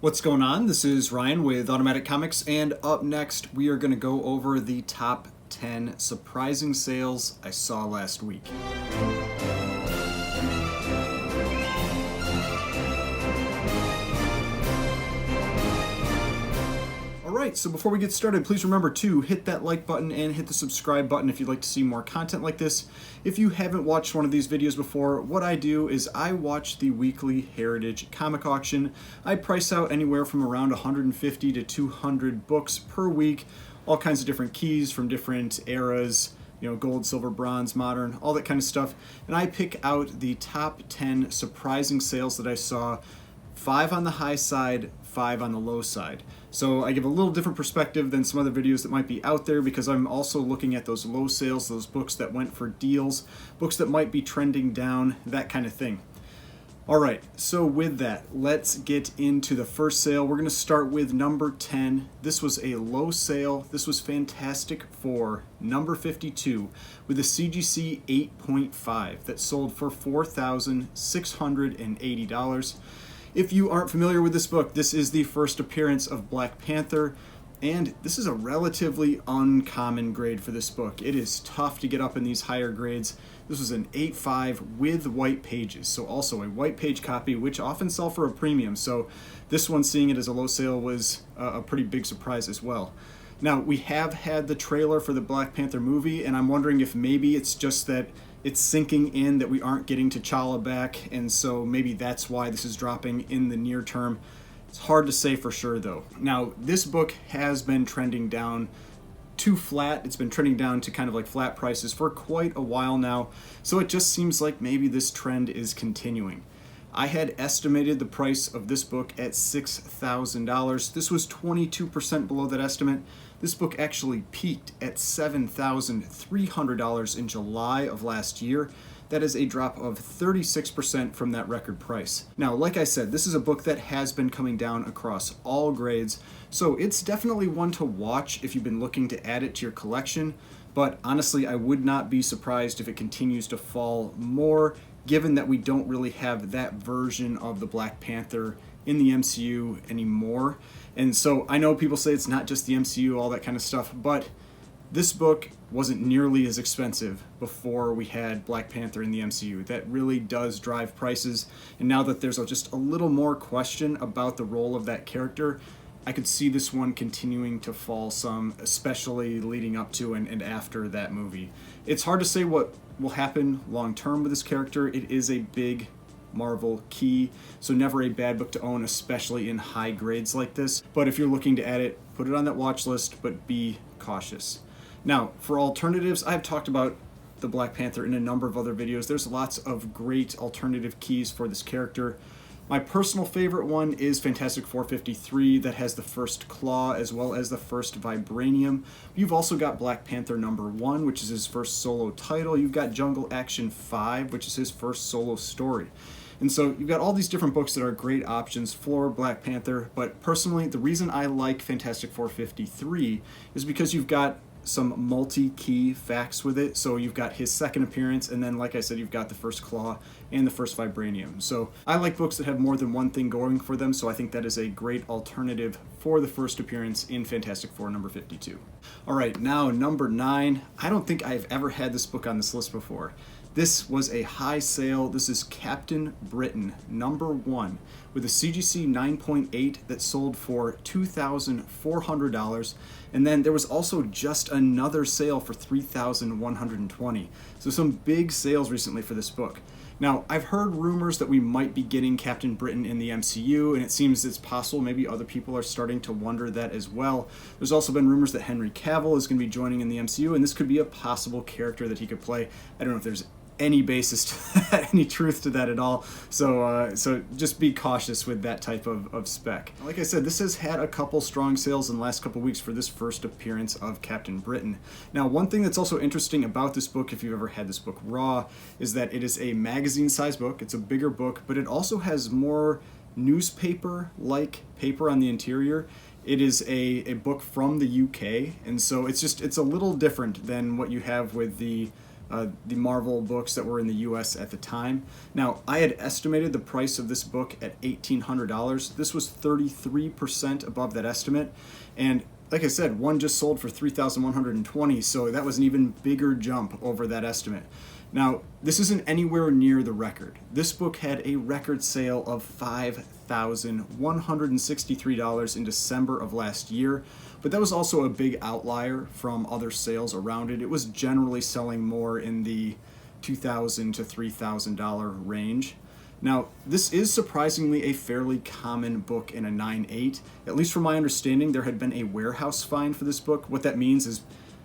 What's going on? This is Ryan with Automatic Comics, and up next we are going to go over the top 10 surprising sales I saw last week. Alright, so before we get started, please remember to hit that like button and hit the subscribe button if you'd like to see more content like this. If you haven't watched one of these videos before, what I do is I watch the weekly Heritage comic auction. I price out anywhere from around 150 to 200 books per week, all kinds of different keys from different eras, gold, silver, bronze, modern, all that kind of stuff. And I pick out the top 10 surprising sales that I saw, 5 on the high side, 5 on the low side. So I give a little different perspective than some other videos that might be out there because I'm also looking at those low sales, those books that went for deals, books that might be trending down, that kind of thing. Alright, so with that, let's get into the first sale. We're going to start with number 10. This was a low sale. This was Fantastic Four, number 52, with a CGC 8.5 that sold for $4,680. If you aren't familiar with this book, this is the first appearance of Black Panther, and this is a relatively uncommon grade for this book. It is tough to get up in these higher grades. This was an 8.5 with white pages, so also a white page copy, which often sell for a premium. So this one, seeing it as a low sale, was a pretty big surprise as well. Now, we have had the trailer for the Black Panther movie, and I'm wondering if maybe it's just that it's sinking in that we aren't getting T'Challa back, and so maybe that's why this is dropping in the near term. It's hard to say for sure, though. Now, this book has been trending down to flat. It's been trending down to kind of like flat prices for quite a while now, so it just seems like maybe this trend is continuing. I had estimated the price of this book at $6,000. This was 22% below that estimate. This book actually peaked at $7,300 in July of last year. That is a drop of 36% from that record price. Now, like I said, this is a book that has been coming down across all grades, so it's definitely one to watch if you've been looking to add it to your collection, but honestly, I would not be surprised if it continues to fall more, given that we don't really have that version of the Black Panther in the MCU anymore. And so I know people say it's not just the MCU, all that kind of stuff, but this book wasn't nearly as expensive before we had Black Panther in the MCU. That really does drive prices, and now that there's just a little more question about the role of that character, I could see this one continuing to fall some, especially leading up to and after that movie. It's hard to say what will happen long term with this character. It is a big Marvel key, so never a bad book to own, especially in high grades like this. But if you're looking to add it, put it on that watch list, but be cautious. Now, for alternatives, I've talked about the Black Panther in a number of other videos. There's lots of great alternative keys for this character. My personal favorite one is Fantastic 453 that has the first Claw as well as the first Vibranium. You've also got Black Panther #1, which is his first solo title. You've got Jungle Action 5, which is his first solo story. And so you've got all these different books that are great options for Black Panther, but personally, the reason I like Fantastic 453 is because you've got some multi-key facts with it. So you've got his second appearance, and then, like I said, you've got the first Claw and the first Vibranium. So I like books that have more than one thing going for them, so I think that is a great alternative for the first appearance in Fantastic Four number 52. All right, now number 9. I don't think I've ever had this book on this list before. This was a high sale. This is Captain Britain #1 with a CGC 9.8 that sold for $2,400. And then there was also just another sale for $3,120. So some big sales recently for this book. Now, I've heard rumors that we might be getting Captain Britain in the MCU, and it seems it's possible maybe other people are starting to wonder that as well. There's also been rumors that Henry Cavill is going to be joining in the MCU, and this could be a possible character that he could play. I don't know if there's any basis to that, any truth to that at all. So just be cautious with that type of spec. Like I said, this has had a couple strong sales in the last couple weeks for this first appearance of Captain Britain. Now, one thing that's also interesting about this book, if you've ever had this book raw, is that it is a magazine-sized book. It's a bigger book, but it also has more newspaper-like paper on the interior. It is a book from the UK, and so it's a little different than what you have with the the Marvel books that were in the US at the time. Now, I had estimated the price of this book at $1,800. This was 33% above that estimate. And like I said, one just sold for $3,120, so that was an even bigger jump over that estimate. Now, this isn't anywhere near the record. This book had a record sale of $5,163 in December of last year, but that was also a big outlier from other sales around it. It was generally selling more in the $2,000 to $3,000 range. Now, this is surprisingly a fairly common book in a 9.8. At least from my understanding, there had been a warehouse find for this book. What that means is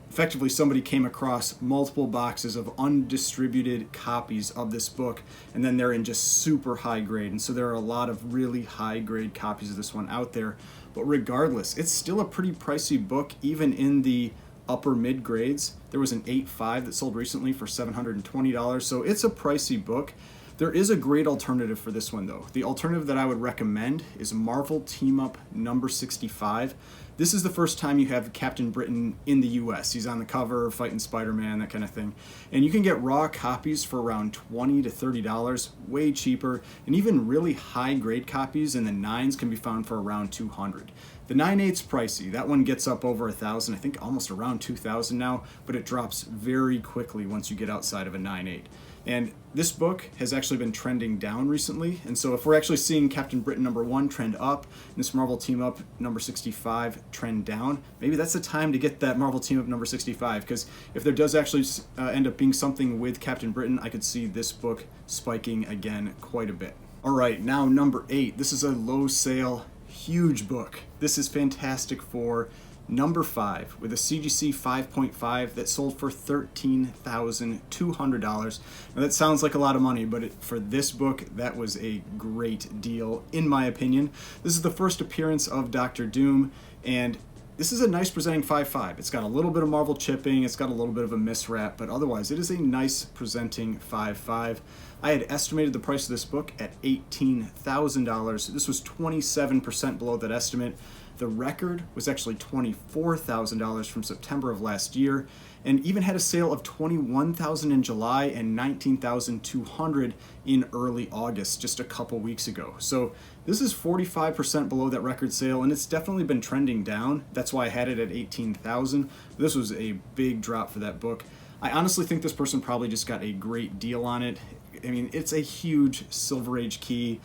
effectively somebody came across multiple boxes of undistributed copies of this book, and then they're in just super high grade. And so there are a lot of really high grade copies of this one out there. But regardless, it's still a pretty pricey book, even in the upper mid grades. There was an 8.5 that sold recently for $720, so it's a pricey book. There is a great alternative for this one, though. The alternative that I would recommend is Marvel Team Up number 65. This is the first time you have Captain Britain in the US. He's on the cover, fighting Spider-Man, that kind of thing. And you can get raw copies for around $20 to $30, way cheaper. And even really high-grade copies in the 9s can be found for around $200. The 9.8's pricey. That one gets up over $1,000, I think almost around $2,000 now, but it drops very quickly once you get outside of a 9.8. And this book has actually been trending down recently, and so if we're actually seeing Captain Britain number 1 trend up, and this Marvel Team Up number 65 trend down, maybe that's the time to get that Marvel Team Up number 65, because if there does actually end up being something with Captain Britain, I could see this book spiking again quite a bit. All right, now number 8. This is a low sale, huge book. This is Fantastic Four number 5 with a CGC 5.5 that sold for $13,200. Now that sounds like a lot of money, but for this book, that was a great deal, in my opinion. This is the first appearance of Doctor Doom, and this is a nice presenting 5.5. It's got a little bit of Marvel chipping, it's got a little bit of a miswrap, but otherwise it is a nice presenting 5.5. I had estimated the price of this book at $18,000. This was 27% below that estimate. The record was actually $24,000 from September of last year, and even had a sale of $21,000 in July and $19,200 in early August, just a couple weeks ago. So this is 45% below that record sale, and it's definitely been trending down. That's why I had it at $18,000. This was a big drop for that book. I honestly think this person probably just got a great deal on it. I mean, it's a huge Silver Age key.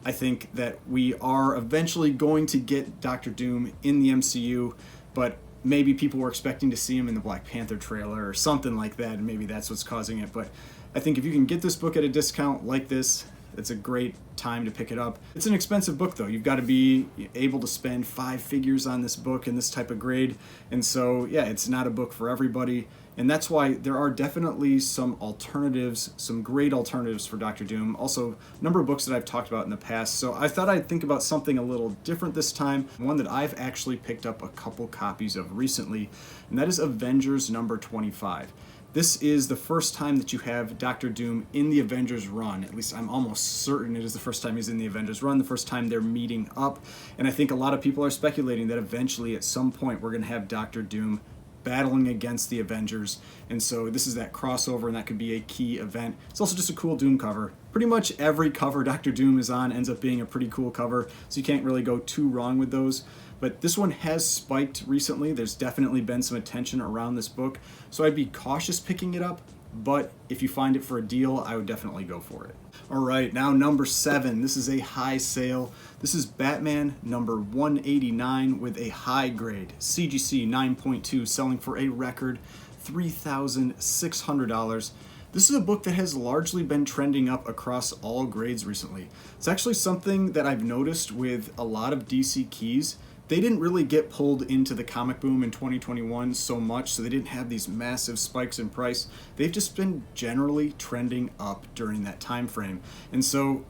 I think that we are eventually going to get Doctor Doom in the MCU, but maybe people were expecting to see him in the Black Panther trailer or something like that, and maybe that's what's causing it. But I think if you can get this book at a discount like this, it's a great time to pick it up. It's an expensive book, though. You've got to be able to spend 5 figures on this book in this type of grade, and so yeah, it's not a book for everybody. And that's why there are definitely some alternatives, some great alternatives for Doctor Doom. Also, a number of books that I've talked about in the past. So I thought I'd think about something a little different this time. One that I've actually picked up a couple copies of recently, and that is Avengers number 25. This is the first time that you have Doctor Doom in the Avengers run. At least I'm almost certain it is the first time he's in the Avengers run, the first time they're meeting up. And I think a lot of people are speculating that eventually at some point we're going to have Doctor Doom battling against the Avengers, and so this is that crossover, and that could be a key event. It's also just a cool Doom cover. Pretty much every cover Doctor Doom is on ends up being a pretty cool cover, so you can't really go too wrong with those. But this one has spiked recently. There's definitely been some attention around this book, so I'd be cautious picking it up, but if you find it for a deal, I would definitely go for it. All right, now number 7. This is a high sale. This is Batman number 189 with a high grade CGC 9.2, selling for a record $3,600. This is a book that has largely been trending up across all grades recently. It's actually something that I've noticed with a lot of DC keys. They didn't really get pulled into the comic boom in 2021 so much, so they didn't have these massive spikes in price. They've just been generally trending up during that time frame. And so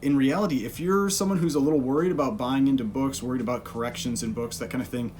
in reality, if you're someone who's a little worried about buying into books, worried about corrections in books, that kind of thing,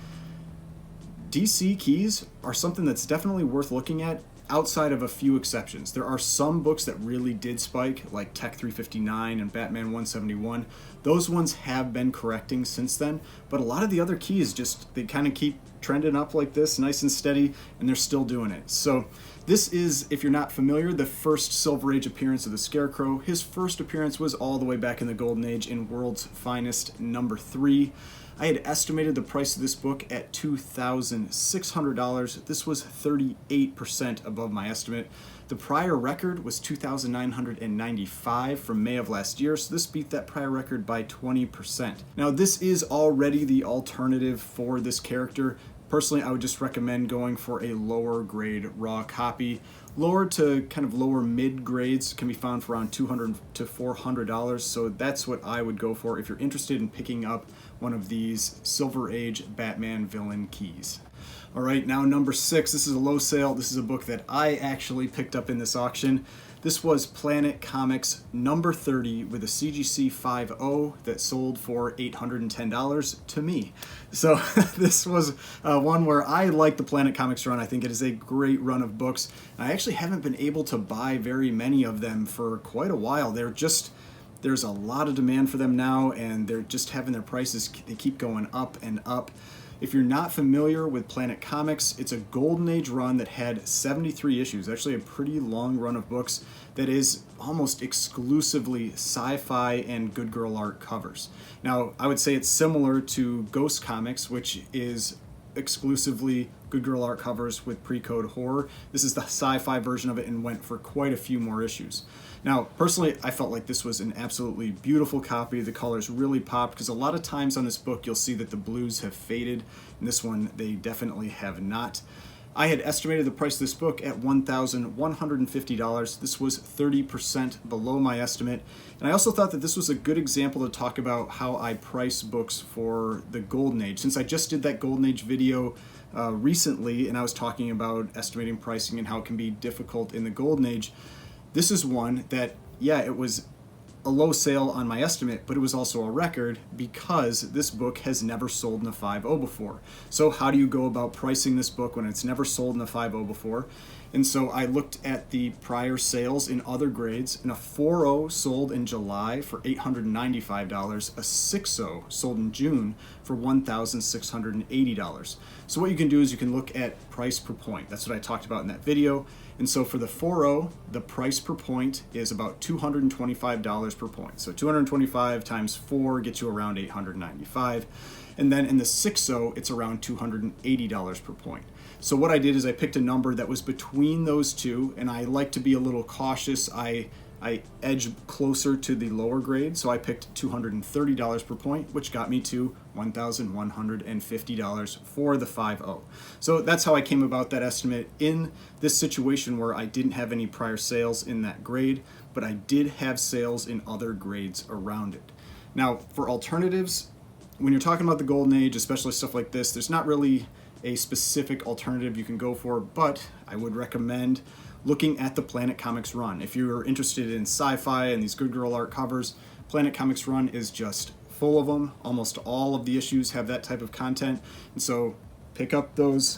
DC keys are something that's definitely worth looking at. outside of a few exceptions. There are some books that really did spike, like Tech 359 and Batman 171. Those ones have been correcting since then, but a lot of the other keys just, they kind of keep trending up like this, nice and steady, and they're still doing it. So this is, if you're not familiar, the first Silver Age appearance of the Scarecrow. His first appearance was all the way back in the Golden Age in World's Finest #3. I had estimated the price of this book at $2,600. This was 38% above my estimate. The prior record was $2,995 from May of last year, so this beat that prior record by 20%. Now, this is already the alternative for this character. Personally, I would just recommend going for a lower grade raw copy. Lower to kind of lower mid grades can be found for around $200 to $400, so that's what I would go for if you're interested in picking up one of these Silver Age Batman villain keys. All right, now number 6, this is a low sale. This is a book that I actually picked up in this auction. This was Planet Comics number 30 with a CGC 5.0 that sold for $810 to me. So this was one where I like the Planet Comics run. I think it is a great run of books. I actually haven't been able to buy very many of them for quite a while. There's a lot of demand for them now, and they're just having their prices, they keep going up and up. If you're not familiar with Planet Comics, it's a Golden Age run that had 73 issues, actually a pretty long run of books that is almost exclusively sci-fi and good girl art covers. Now, I would say it's similar to Ghost Comics, which is exclusively good girl art covers with pre-code horror. This is the sci-fi version of it and went for quite a few more issues. Now, personally, I felt like this was an absolutely beautiful copy. The colors really popped, because a lot of times on this book you'll see that the blues have faded. In this one, they definitely have not. I had estimated the price of this book at $1,150. This was 30% below my estimate. And I also thought that this was a good example to talk about how I price books for the Golden Age. Since I just did that Golden Age video recently, and I was talking about estimating pricing and how it can be difficult in the Golden Age, this is one that, yeah, it was a low sale on my estimate, but it was also a record because this book has never sold in a 5.0 before. So how do you go about pricing this book when it's never sold in a 5.0 before? And so I looked at the prior sales in other grades, and a 4.0 sold in July for $895, a 6.0 sold in June for $1,680. So what you can do is you can look at price per point. That's what I talked about in that video. And so for the 4.0, the price per point is about $225 per point. So 225 times 4 gets you around $895. And then in the 6.0, it's around $280 per point. So what I did is I picked a number that was between those two, and I like to be a little cautious. I edge closer to the lower grade, so I picked $230 per point, which got me to $1,150 for the 5.0. So that's how I came about that estimate in this situation where I didn't have any prior sales in that grade, but I did have sales in other grades around it. Now, for alternatives, when you're talking about the Golden Age, especially stuff like this, there's not really a specific alternative you can go for, but I would recommend looking at the Planet Comics run. If you're interested in sci-fi and these good girl art covers, Planet Comics run is just full of them. Almost all of the issues have that type of content. And so pick up those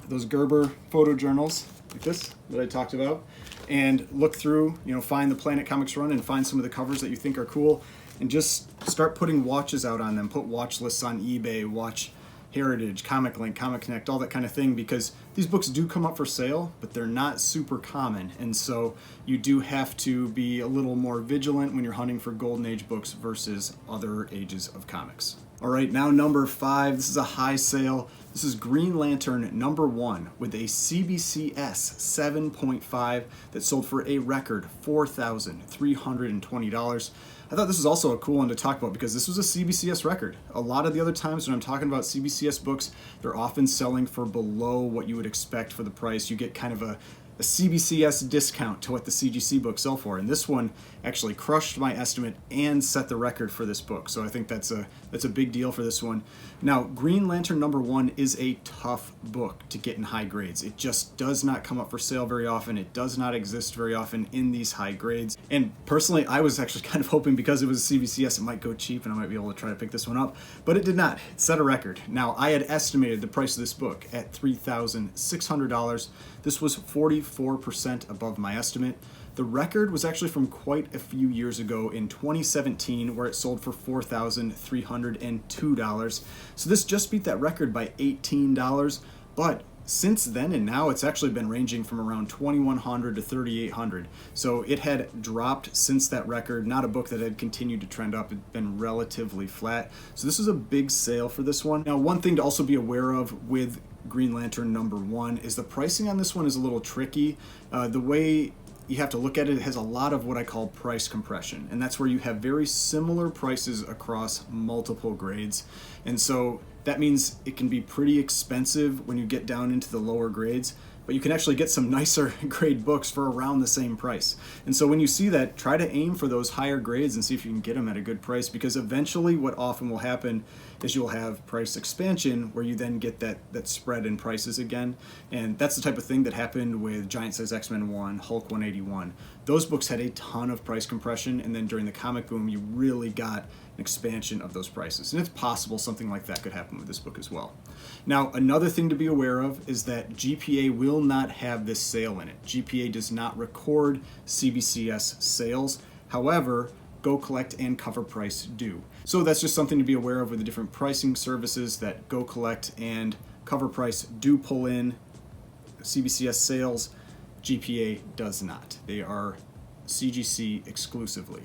Gerber photojournals like this that I talked about, and look through, find the Planet Comics run and find some of the covers that you think are cool, and just start putting watches out on them. Put watch lists on eBay, Watch Heritage, Comic Link, Comic Connect, all that kind of thing, because these books do come up for sale, but they're not super common, and so you do have to be a little more vigilant when you're hunting for Golden Age books versus other ages of comics. All right, now number 5, this is a high sale. This is Green Lantern number 1 with a CBCS 7.5 that sold for a record $4,320. I thought this was also a cool one to talk about because this was a CBCS record. A lot of the other times when I'm talking about CBCS books, they're often selling for below what you would expect for the price. You get kind of a CBCS discount to what the CGC books sell for, and this one actually crushed my estimate and set the record for this book. So I think that's a big deal for this one. Now, Green Lantern #1 is a tough book to get in high grades. It just does not come up for sale very often. It does not exist very often in these high grades. And personally, I was actually kind of hoping because it was a CBCS, it might go cheap and I might be able to try to pick this one up, but it did not. It set a record. Now, I had estimated the price of this book at $3,600. This was 44% above my estimate. The record was actually from quite a few years ago in 2017, where it sold for $4,302. So this just beat that record by $18, but since then and now, it's actually been ranging from around $2,100 to $3,800. So it had dropped since that record, not a book that had continued to trend up. It's been relatively flat. So this is a big sale for this one. Now, one thing to also be aware of with Green Lantern #1 is the pricing on this one is a little tricky. The way you have to look at it, it has a lot of what I call price compression, and that's where you have very similar prices across multiple grades. And so that means it can be pretty expensive when you get down into the lower grades, but you can actually get some nicer grade books for around the same price. And so when you see that, try to aim for those higher grades and see if you can get them at a good price, because eventually what often will happen is you'll have price expansion where you then get that spread in prices again. And that's the type of thing that happened with Giant Size X-Men 1, Hulk 181. Those books had a ton of price compression, and then during the comic boom, you really got an expansion of those prices. And it's possible something like that could happen with this book as well. Now, another thing to be aware of is that GPA will not have this sale in it. GPA does not record CBCS sales. However, Go Collect and Cover Price do. So that's just something to be aware of with the different pricing services, that Go Collect and Cover Price do pull in CBCS sales. GPA does not. They are CGC exclusively.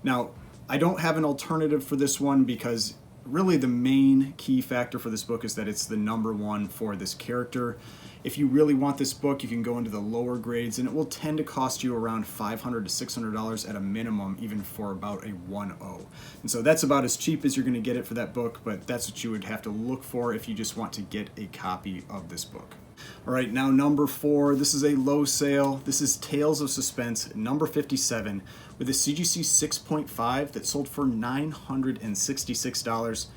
Now, I don't have an alternative for this one because really the main key factor for this book is that it's the #1 for this character. If you really want this book, you can go into the lower grades, and it will tend to cost you around $500 to $600 at a minimum, even for about a 1.0. And so that's about as cheap as you're going to get it for that book, but that's what you would have to look for if you just want to get a copy of this book. All right, now #4, this is a low sale. This is Tales of Suspense, #57, with a CGC 6.5 that sold for $966.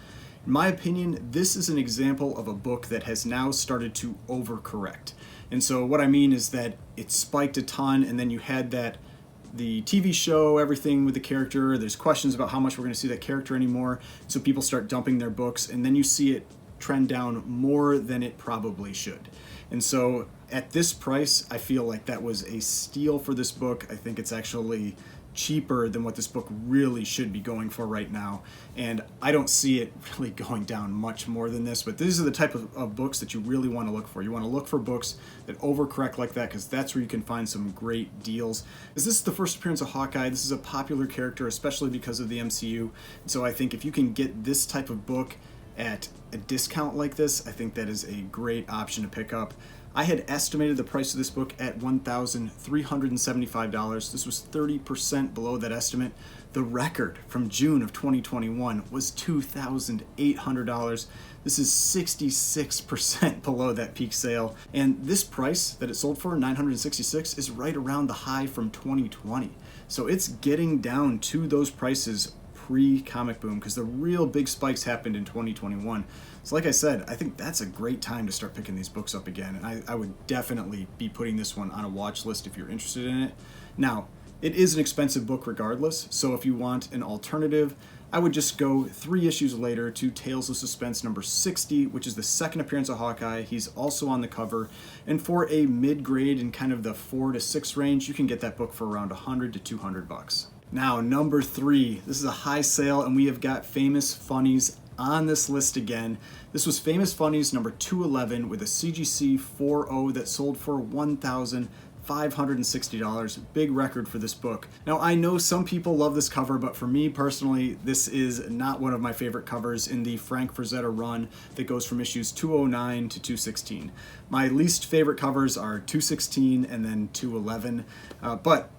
In my opinion, this is an example of a book that has now started to overcorrect. And so what I mean is that it spiked a ton, and then you had the TV show, everything with the character, there's questions about how much we're going to see that character anymore, so people start dumping their books, and then you see it trend down more than it probably should. And so at this price, I feel like that was a steal for this book. I think it's actually cheaper than what this book really should be going for right now, and I don't see it really going down much more than this. But these are the type of books that you really want to look for. You want to look for books that overcorrect like that, because that's where you can find some great deals. This is the first appearance of Hawkeye. This is a popular character, especially because of the MCU, and so I think if you can get this type of book at a discount like this, I think that is a great option to pick up. I had estimated the price of this book at $1,375. This was 30% below that estimate. The record from June of 2021 was $2,800. This is 66% below that peak sale. And this price that it sold for, $966, is right around the high from 2020. So it's getting down to those prices pre-comic boom, because the real big spikes happened in 2021. So like I said, I think that's a great time to start picking these books up again, and I would definitely be putting this one on a watch list if you're interested in it. Now, it is an expensive book regardless, so if you want an alternative, I would just go 3 issues later to Tales of Suspense #60, which is the second appearance of Hawkeye. He's also on the cover, and for a mid-grade in kind of the 4 to 6 range, you can get that book for around $100 to $200. Now, #3, this is a high sale, and we have got Famous Funnies on this list again. This was Famous Funnies #211 with a CGC 4.0 that sold for $1,560. Big record for this book. Now, I know some people love this cover, but for me personally, this is not one of my favorite covers in the Frank Frazetta run that goes from issues 209 to 216. My least favorite covers are 216 and then 211, but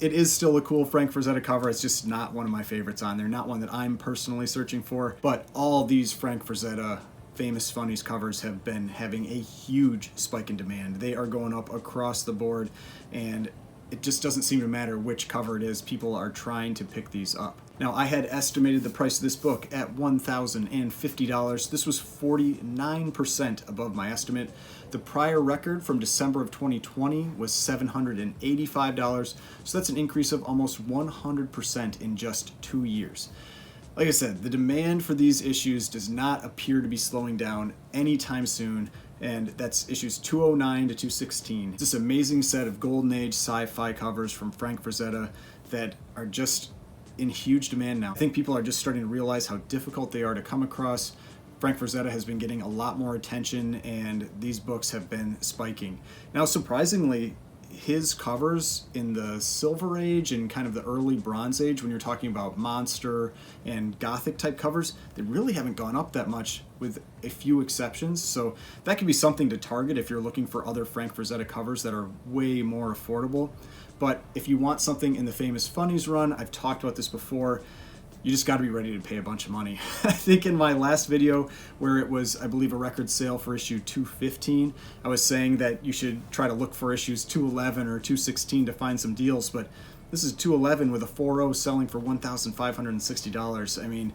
it is still a cool Frank Frazetta cover. It's just not one of my favorites on there, not one that I'm personally searching for, but all these Frank Frazetta Famous Funnies covers have been having a huge spike in demand. They are going up across the board, and it just doesn't seem to matter which cover it is. People are trying to pick these up. Now, I had estimated the price of this book at $1,050. This was 49% above my estimate. The prior record from December of 2020 was $785, so that's an increase of almost 100% in just 2 years. Like I said, the demand for these issues does not appear to be slowing down anytime soon, and that's issues 209 to 216. It's this amazing set of Golden Age sci-fi covers from Frank Frazetta that are just in huge demand now. I think people are just starting to realize how difficult they are to come across. Frank Frazetta has been getting a lot more attention, and these books have been spiking. Now, surprisingly, his covers in the Silver Age and kind of the early Bronze Age, when you're talking about monster and gothic type covers, they really haven't gone up that much, with a few exceptions. So that could be something to target if you're looking for other Frank Frazetta covers that are way more affordable. But if you want something in the Famous Funnies run, I've talked about this before, you just got to be ready to pay a bunch of money. I think in my last video, where it was, I believe, a record sale for issue 215, I was saying that you should try to look for issues 211 or 216 to find some deals, but this is 211 with a 4.0 selling for $1,560. I mean,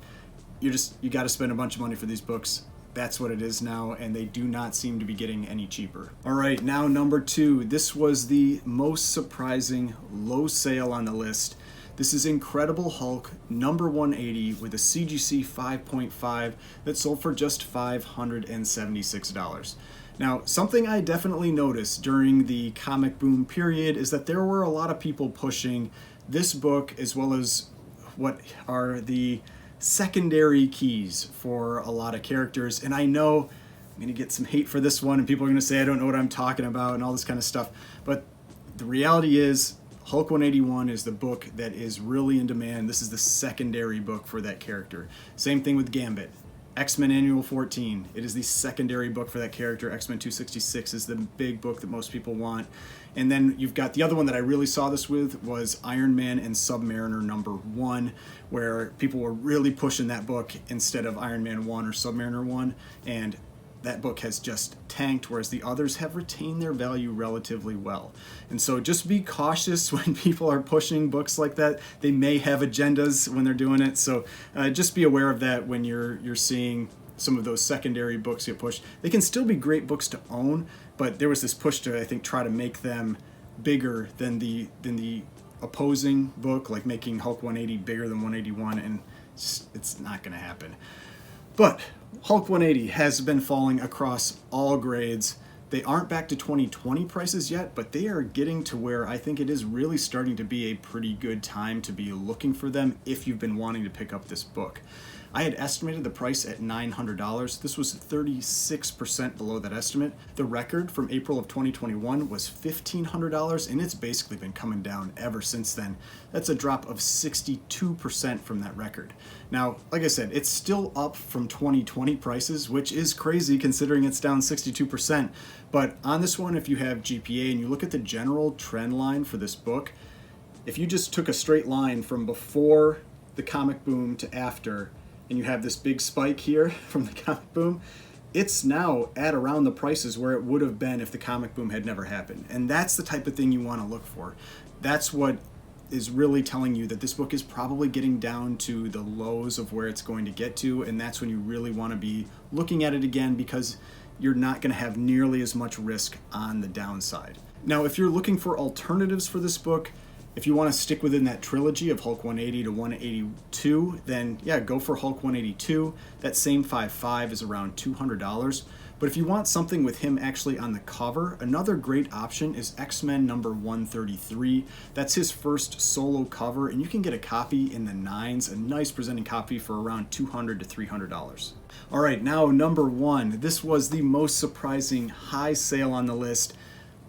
you got to spend a bunch of money for these books. That's what it is now, and they do not seem to be getting any cheaper. All right, now number 2. This was the most surprising low sale on the list. This is Incredible Hulk number 180 with a CGC 5.5 that sold for just $576. Now, something I definitely noticed during the comic boom period is that there were a lot of people pushing this book, as well as what are the secondary keys for a lot of characters. And I know I'm going to get some hate for this one, and people are going to say I don't know what I'm talking about and all this kind of stuff. But the reality is, Hulk 181 is the book that is really in demand. This is the secondary book for that character. Same thing with Gambit. X-Men Annual 14, it is the secondary book for that character. X-Men 266 is the big book that most people want. And then you've got the other one that I really saw this with was Iron Man and Submariner number 1, where people were really pushing that book instead of Iron Man 1 or Submariner 1. And that book has just tanked, whereas the others have retained their value relatively well. And so just be cautious when people are pushing books like that. They may have agendas when they're doing it, so just be aware of that when you're seeing some of those secondary books get pushed. They can still be great books to own, but there was this push to, I think, try to make them bigger than the opposing book, like making Hulk 180 bigger than 181, and it's not going to happen. But Hulk 180 has been falling across all grades. They aren't back to 2020 prices yet, but they are getting to where I think it is really starting to be a pretty good time to be looking for them if you've been wanting to pick up this book. I had estimated the price at $900. This was 36% below that estimate. The record from April of 2021 was $1,500, and it's basically been coming down ever since then. That's a drop of 62% from that record. Now, like I said, it's still up from 2020 prices, which is crazy considering it's down 62%. But on this one, if you have GPA and you look at the general trend line for this book, if you just took a straight line from before the comic boom to after, and you have this big spike here from the comic boom, it's now at around the prices where it would have been if the comic boom had never happened. And that's the type of thing you want to look for. That's what is really telling you that this book is probably getting down to the lows of where it's going to get to, and that's when you really want to be looking at it again, because you're not going to have nearly as much risk on the downside. Now, if you're looking for alternatives for this book, if you want to stick within that trilogy of Hulk 180 to 182, then yeah, go for Hulk 182. That same 5.5 is around $200. But if you want something with him actually on the cover, another great option is X-Men number 133. That's his first solo cover, and you can get a copy in the 9s, a nice presenting copy for around $200 to $300. All right, now number 1. This was the most surprising high sale on the list.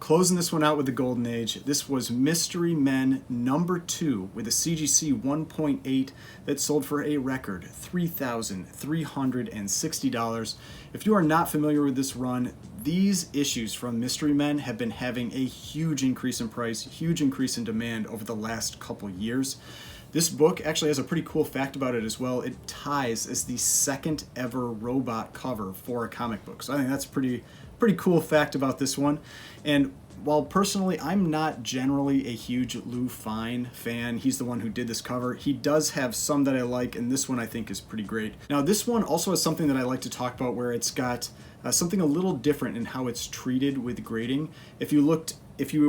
Closing this one out with the Golden Age, this was Mystery Men number 2 with a CGC 1.8 that sold for a record $3,360. If you are not familiar with this run, these issues from Mystery Men have been having a huge increase in price, huge increase in demand over the last couple years. This book actually has a pretty cool fact about it as well. It ties as the second ever robot cover for a comic book. So I think that's a pretty cool fact about this one. And while personally I'm not generally a huge Lou Fine fan, he's the one who did this cover, he does have some that I like, and this one I think is pretty great. Now this one also has something that I like to talk about where it's got something a little different in how it's treated with grading. If you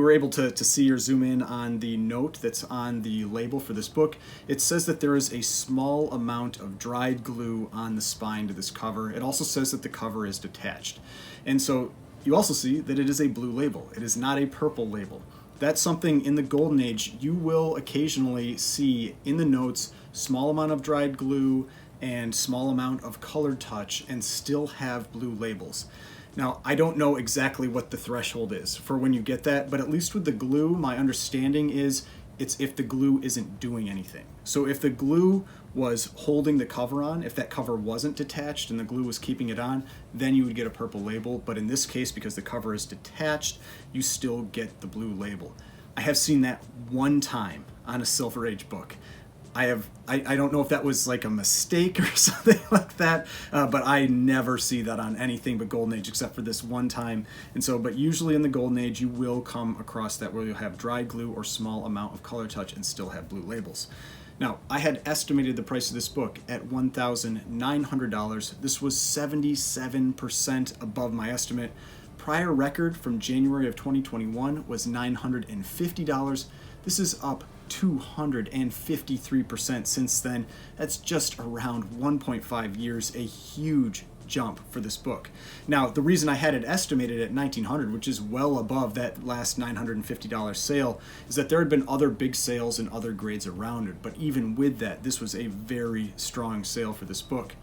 were able to see or zoom in on the note that's on the label for this book, it says that there is a small amount of dried glue on the spine to this cover. It also says that the cover is detached. And so you also see that it is a blue label. It is not a purple label. That's something in the Golden Age you will occasionally see in the notes, small amount of dried glue and small amount of colored touch, and still have blue labels. Now, I don't know exactly what the threshold is for when you get that, but at least with the glue, my understanding is it's if the glue isn't doing anything. So if the glue was holding the cover on, if that cover wasn't detached and the glue was keeping it on, then you would get a purple label. But in this case, because the cover is detached, you still get the blue label. I have seen that one time on a Silver Age book. I don't know if that was like a mistake or something like that, but I never see that on anything but Golden Age except for this one time. And so, but usually in the Golden Age, you will come across that where you'll have dry glue or small amount of color touch and still have blue labels. Now, I had estimated the price of this book at $1,900. This was 77% above my estimate. Prior record from January of 2021 was $950. This is up 253% since then. That's just around 1.5 years, a huge jump for this book. Now, the reason I had it estimated at $1,900, which is well above that last $950 sale, is that there had been other big sales and other grades around it. But even with that, this was a very strong sale for this book.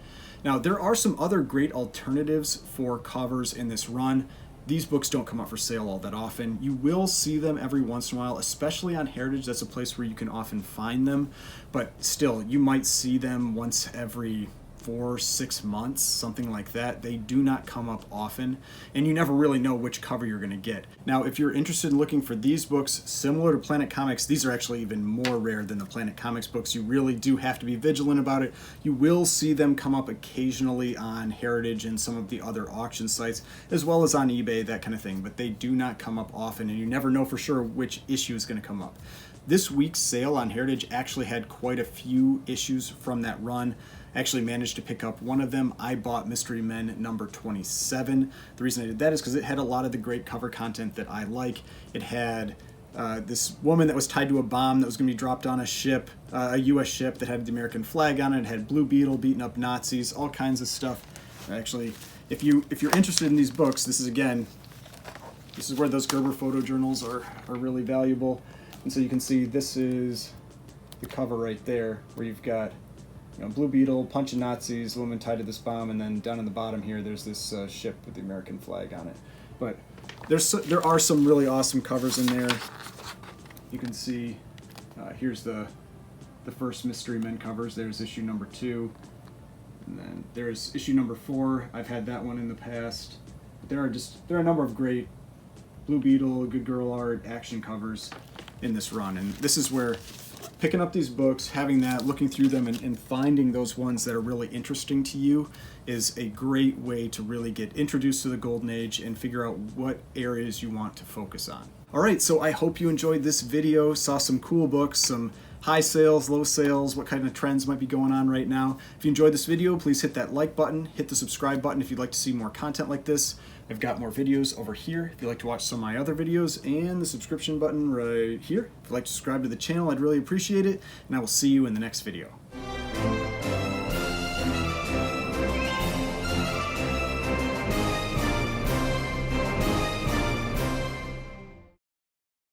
Now, there are some other great alternatives for covers in this run. These books don't come up for sale all that often. You will see them every once in a while, especially on Heritage. That's a place where you can often find them, but still, you might see them once every 4-6 months, something like that. They do not come up often, and you never really know which cover you're going to get. Now, if you're interested in looking for these books similar to Planet Comics, these are actually even more rare than the Planet Comics books. You really do have to be vigilant about it. You will see them come up occasionally on Heritage and some of the other auction sites, as well as on eBay, that kind of thing, but they do not come up often, and you never know for sure which issue is going to come up. This week's sale on Heritage actually had quite a few issues from that run. I actually managed to pick up one of them. I bought Mystery Men number 27. The reason I did that is because it had a lot of the great cover content that I like. It had this woman that was tied to a bomb that was going to be dropped on a ship, a U.S. ship that had the American flag on it. It had Blue Beetle beating up Nazis, all kinds of stuff. Actually, if you're interested in these books, this is where those Gerber photojournals are really valuable. And so you can see this is the cover right there, where you've got Blue Beetle punching Nazis, a woman tied to this bomb, and then down in the bottom here, there's this ship with the American flag on it. But there are some really awesome covers in there. You can see here's the first Mystery Men covers. There's issue number 2, and then there's issue number 4. I've had that one in the past. But there are a number of great Blue Beetle, Good Girl art, action covers in this run, and this is where picking up these books, having that, looking through them, and finding those ones that are really interesting to you is a great way to really get introduced to the Golden Age and figure out what areas you want to focus on. Alright, so I hope you enjoyed this video, saw some cool books, some high sales, low sales, what kind of trends might be going on right now. If you enjoyed this video, please hit that like button, hit the subscribe button if you'd like to see more content like this. I've got more videos over here if you'd like to watch some of my other videos, and the subscription button right here. If you'd like to subscribe to the channel, I'd really appreciate it, and I will see you in the next video.